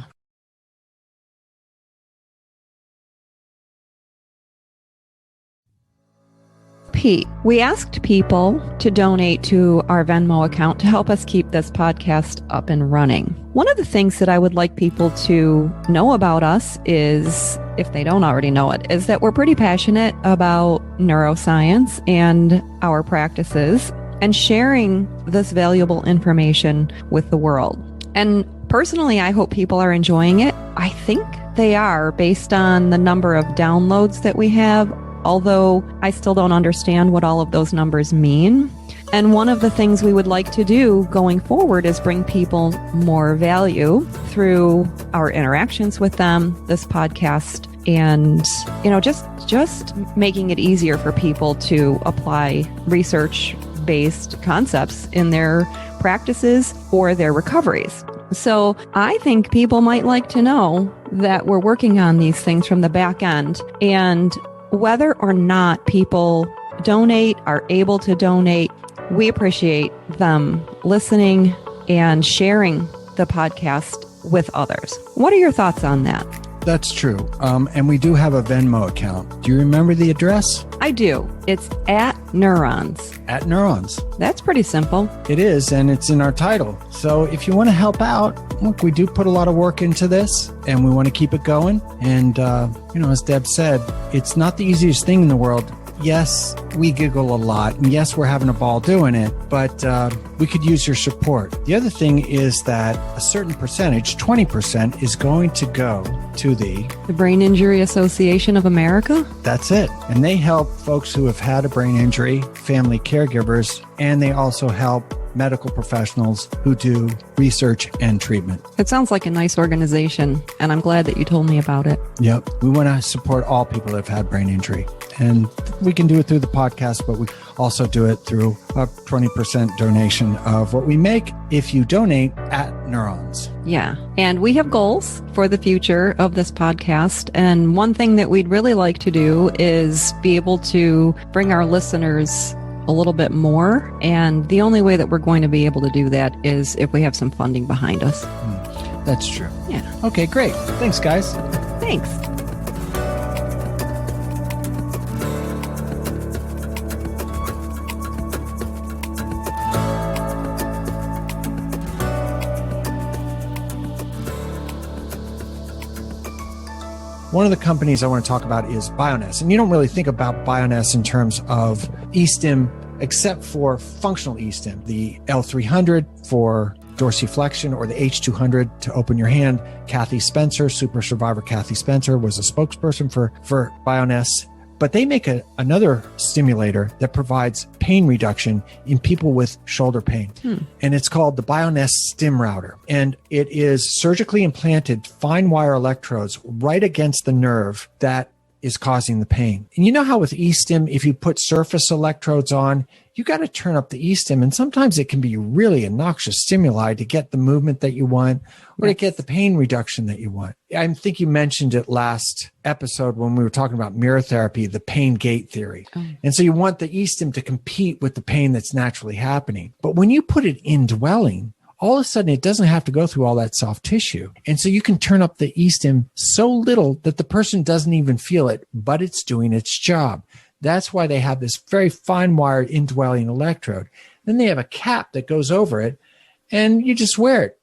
Pete, we asked people to donate to our Venmo account to help us keep this podcast up and running. One of the things that I would like people to know about us is, if they don't already know it, is that we're pretty passionate about neuroscience and our practices and sharing this valuable information with the world. And personally, I hope people are enjoying it. I think they are based on the number of downloads that we have, although I still don't understand what all of those numbers mean. And one of the things we would like to do going forward is bring people more value through our interactions with them, this podcast, and, just making it easier for people to apply research evidence-based concepts in their practices or their recoveries. So I think people might like to know that we're working on these things from the back end, and whether or not people donate, are able to donate, we appreciate them listening and sharing the podcast with others. What are your thoughts on that? That's true. And we do have a Venmo account. Do you remember the address? I do. It's at Neurons. At Neurons. That's pretty simple. It is, and it's in our title. So if you want to help out, look, we do put a lot of work into this, and we want to keep it going. And, as Deb said, it's not the easiest thing in the world. Yes, we giggle a lot, and yes, we're having a ball doing it, but we could use your support. The other thing is that a certain percentage, 20%, is going to go to the Brain Injury Association of America. That's it. And they help folks who have had a brain injury, family caregivers, and they also help medical professionals who do research and treatment. It sounds like a nice organization, and I'm glad that you told me about it. Yep. We want to support all people that have had brain injury. And we can do it through the podcast, but we also do it through a 20% donation of what we make if you donate at Neurons. Yeah. And we have goals for the future of this podcast. And one thing that we'd really like to do is be able to bring our listeners a little bit more. And the only way that we're going to be able to do that is if we have some funding behind us. That's true. Yeah. Okay, great. Thanks, guys. Thanks. One of the companies I want to talk about is Bioness. And you don't really think about Bioness in terms of eStim, except for functional eStim, the L300 for dorsiflexion or the H200 to open your hand. Kathy Spencer, super survivor Kathy Spencer, was a spokesperson for Bioness. But they make another stimulator that provides pain reduction in people with shoulder pain. And it's called the Bioness StimRouter. And it is surgically implanted fine wire electrodes right against the nerve that is causing the pain. And you know how with eStim, if you put surface electrodes on, you got to turn up the eStim. And sometimes it can be really a noxious stimuli to get the movement that you want or to get the pain reduction that you want. I think you mentioned it last episode when we were talking about mirror therapy, the pain gait theory. And so you want the eStim to compete with the pain that's naturally happening. But when you put it indwelling, all of a sudden it doesn't have to go through all that soft tissue. And so you can turn up the eStim so little that the person doesn't even feel it, but it's doing its job. That's why they have this very fine wired indwelling electrode. Then they have a cap that goes over it, and you just wear it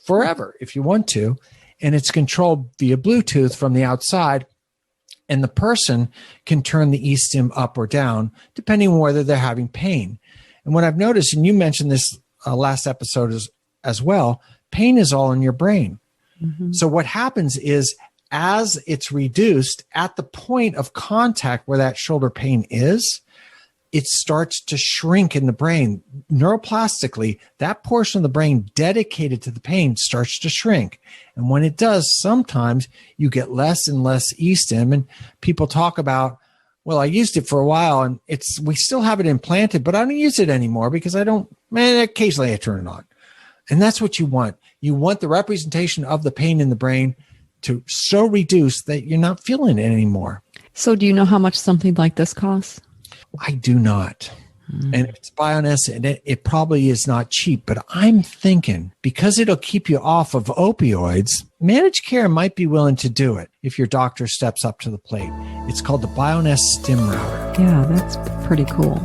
forever if you want to. And it's controlled via Bluetooth from the outside. And the person can turn the eStim up or down depending on whether they're having pain. And what I've noticed, and you mentioned this last episode as well, pain is all in your brain. So what happens is as it's reduced at the point of contact where that shoulder pain is, it starts to shrink in the brain. Neuroplastically, that portion of the brain dedicated to the pain starts to shrink. And when it does, sometimes you get less and less eStim. And people talk about, well, I used it for a while and we still have it implanted, but I don't use it anymore because occasionally I turn it on. And that's what you want. You want the representation of the pain in the brain to so reduce that you're not feeling it anymore. So do you know how much something like this costs? I do not. And if it's Bioness, and it probably is not cheap, but I'm thinking because it'll keep you off of opioids, managed care might be willing to do it if your doctor steps up to the plate. It's called the Bioness StimRouter. Yeah, that's pretty cool.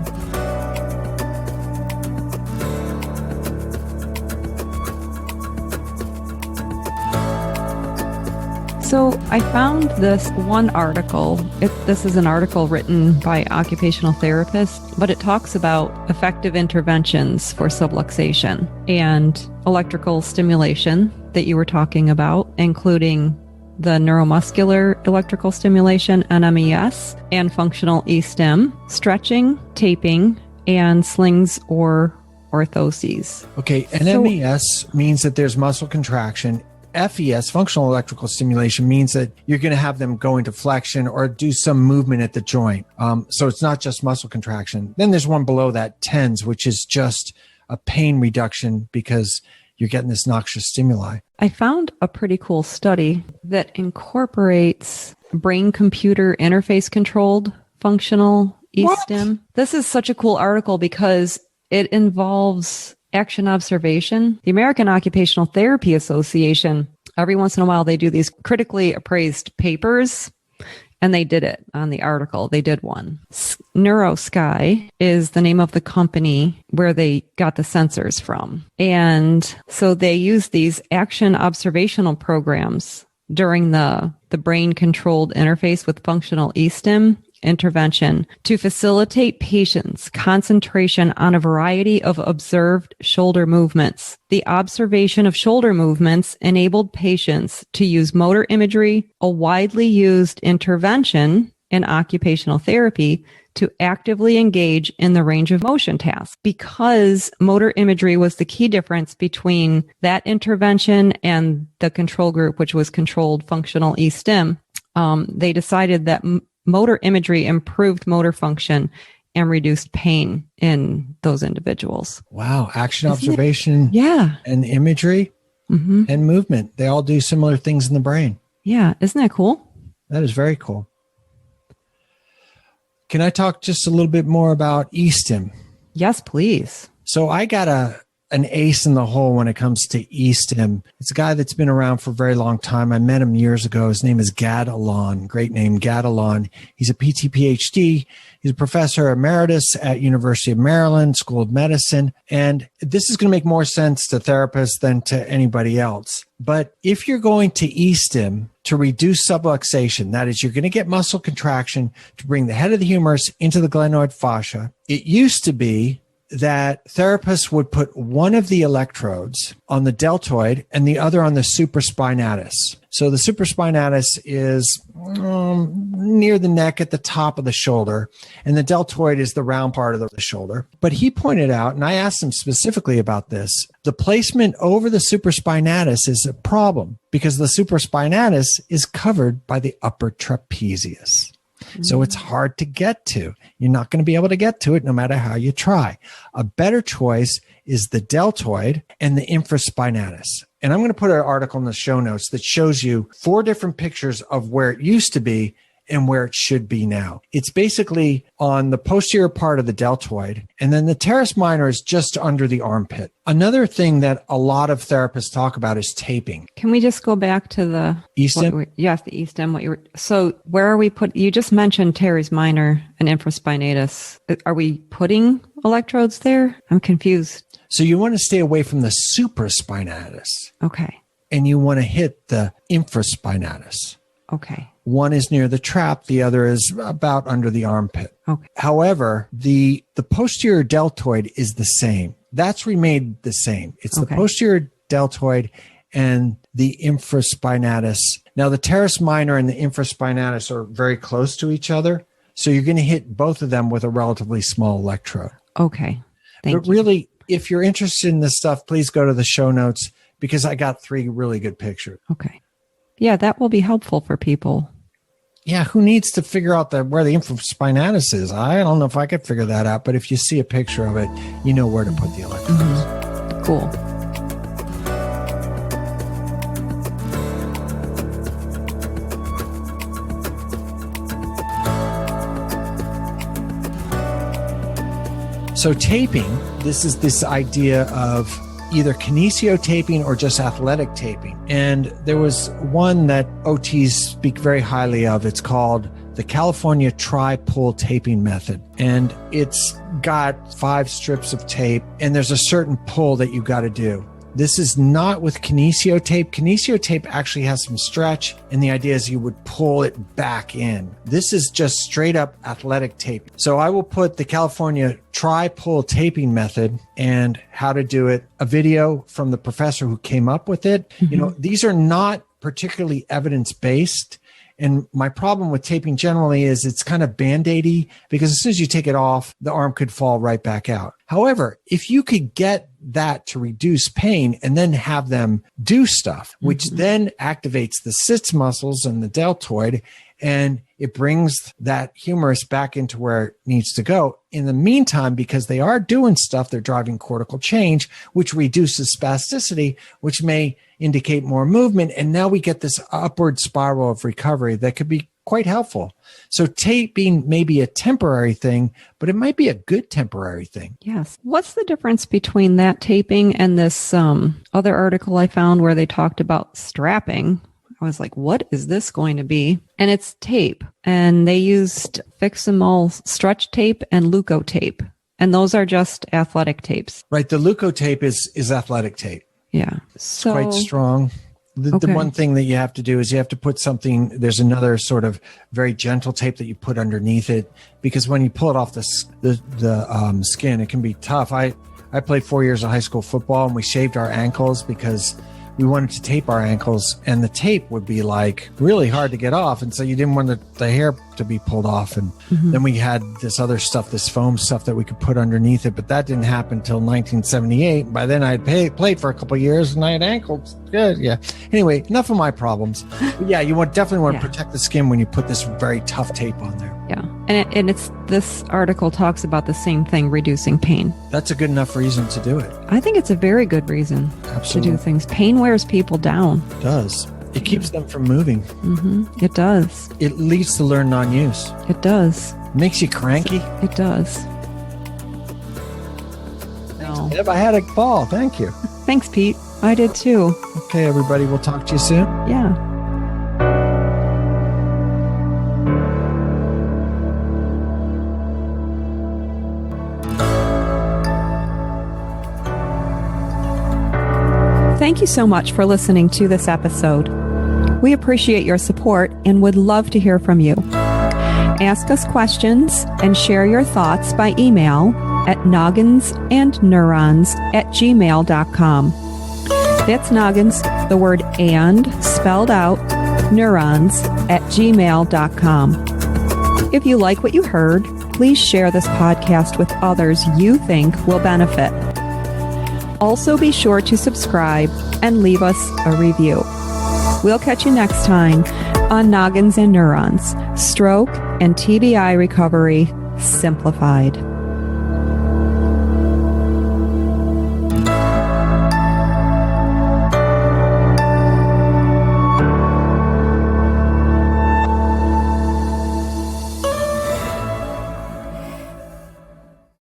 So I found this one article. This is an article written by occupational therapists, but it talks about effective interventions for subluxation and electrical stimulation that you were talking about, including the neuromuscular electrical stimulation, NMES, and functional eStim, stretching, taping, and slings or orthoses. Okay, NMES means that there's muscle contraction. FES, functional electrical stimulation, means that you're going to have them go into flexion or do some movement at the joint. So it's not just muscle contraction. Then there's one below that, TENS, which is just a pain reduction because you're getting this noxious stimuli. I found a pretty cool study that incorporates brain-computer interface controlled functional Easton. This is such a cool article because it involves action observation. The American Occupational Therapy Association, every once in a while, they do these critically appraised papers, and they did it on the article. They did one. NeuroSky is the name of the company where they got the sensors from. And so they use these action observational programs during the brain-controlled interface with functional eStim intervention to facilitate patients' concentration on a variety of observed shoulder movements. The observation of shoulder movements enabled patients to use motor imagery, a widely used intervention in occupational therapy, to actively engage in the range of motion tasks. Because motor imagery was the key difference between that intervention and the control group, which was controlled functional eStim, they decided that motor imagery improved motor function and reduced pain in those individuals. Wow. Action observation and imagery and movement. They all do similar things in the brain. Yeah. Isn't that cool? That is very cool. Can I talk just a little bit more about eStim? Yes, please. So I got an ace in the hole when it comes to eStim. It's a guy that's been around for a very long time. I met him years ago. His name is Gad Alon. Great name, Gad Alon. He's a PT PhD. He's a professor emeritus at University of Maryland School of Medicine. And this is going to make more sense to therapists than to anybody else. But if you're going to eStim to reduce subluxation, that is, you're going to get muscle contraction to bring the head of the humerus into the glenoid fascia. It used to be that therapists would put one of the electrodes on the deltoid and the other on the supraspinatus. So the supraspinatus is near the neck at the top of the shoulder, and the deltoid is the round part of the shoulder. But he pointed out, and I asked him specifically about this, the placement over the supraspinatus is a problem because the supraspinatus is covered by the upper trapezius. So it's hard to get to. You're not going to be able to get to it no matter how you try. A better choice is the deltoid and the infraspinatus. And I'm going to put an article in the show notes that shows you 4 different pictures of where it used to be and where it should be now. It's basically on the posterior part of the deltoid, and then the teres minor is just under the armpit. Another thing that a lot of therapists talk about is taping. Can we just go back to the eStim? Yes, the eStim. So where are we you just mentioned teres minor and infraspinatus. Are we putting electrodes there? I'm confused. So you want to stay away from the supraspinatus. Okay. And you want to hit the infraspinatus. Okay. One is near the trap. The other is about under the armpit. Okay. However, the posterior deltoid is the same. That's remained the same. It's the posterior deltoid and the infraspinatus. Now, the teres minor and the infraspinatus are very close to each other. So you're going to hit both of them with a relatively small electrode. Okay. Thank you. Really, if you're interested in this stuff, please go to the show notes because I got 3 really good pictures. Okay. Yeah, that will be helpful for people. Yeah, who needs to figure out where the infraspinatus is? I don't know if I could figure that out, but if you see a picture of it, you know where to put the electrodes. Cool. So taping, this is this idea of either kinesio taping or just athletic taping. And there was one that OTs speak very highly of. It's called the California tri-pull taping method. And it's got 5 strips of tape, and there's a certain pull that you got to do. This is not with kinesio tape. Kinesio tape actually has some stretch, and the idea is you would pull it back in. This is just straight up athletic tape. So I will put the California tri-pull taping method and how to do it, a video from the professor who came up with it. You know, these are not particularly evidence-based, And my problem with taping generally is it's kind of Band-Aidy, because as soon as you take it off, the arm could fall right back out. However, if you could get that to reduce pain and then have them do stuff, which then activates the sits muscles and the deltoid, and it brings that humerus back into where it needs to go. In the meantime, because they are doing stuff, they're driving cortical change, which reduces spasticity, which may indicate more movement. And now we get this upward spiral of recovery that could be quite helpful. So taping may be a temporary thing, but it might be a good temporary thing. Yes. What's the difference between that taping and this other article I found where they talked about strapping? I was like, what is this going to be? And it's tape. And they used Fix-A-Mole stretch tape and Leuco tape. And those are just athletic tapes. Right. The Leuco tape is athletic tape. Yeah. So quite strong. The one thing that you have to do is you have to put something, there's another sort of very gentle tape that you put underneath it, because when you pull it off the skin, it can be tough. I played 4 years of high school football, and we shaved our ankles because we wanted to tape our ankles, and the tape would be like really hard to get off. And so you didn't want the hair to be pulled off. And then we had this other stuff, this foam stuff that we could put underneath it. But that didn't happen until 1978. By then I had played for a couple of years and I had ankles. Good. Yeah. Anyway, enough of my problems. But yeah, you definitely want to protect the skin when you put this very tough tape on there. Yeah. And it's this article talks about the same thing, reducing pain. That's a good enough reason to do it. I think it's a very good reason to do things. Pain wears people down. It does. It keeps them from moving. It does. It leads to learn non-use. It does. Makes you cranky. It does. No. If I had a ball, thank you. Thanks, Pete. I did too. Okay, everybody. We'll talk to you soon. Yeah. Thank you so much for listening to this episode. We appreciate your support and would love to hear from you. Ask us questions and share your thoughts by email at nogginsandneurons@gmail.com. That's noggins, the word and spelled out, neurons@gmail.com. If you like what you heard, please share this podcast with others you think will benefit. Also, be sure to subscribe and leave us a review. We'll catch you next time on Noggins and Neurons, Stroke and TBI Recovery Simplified.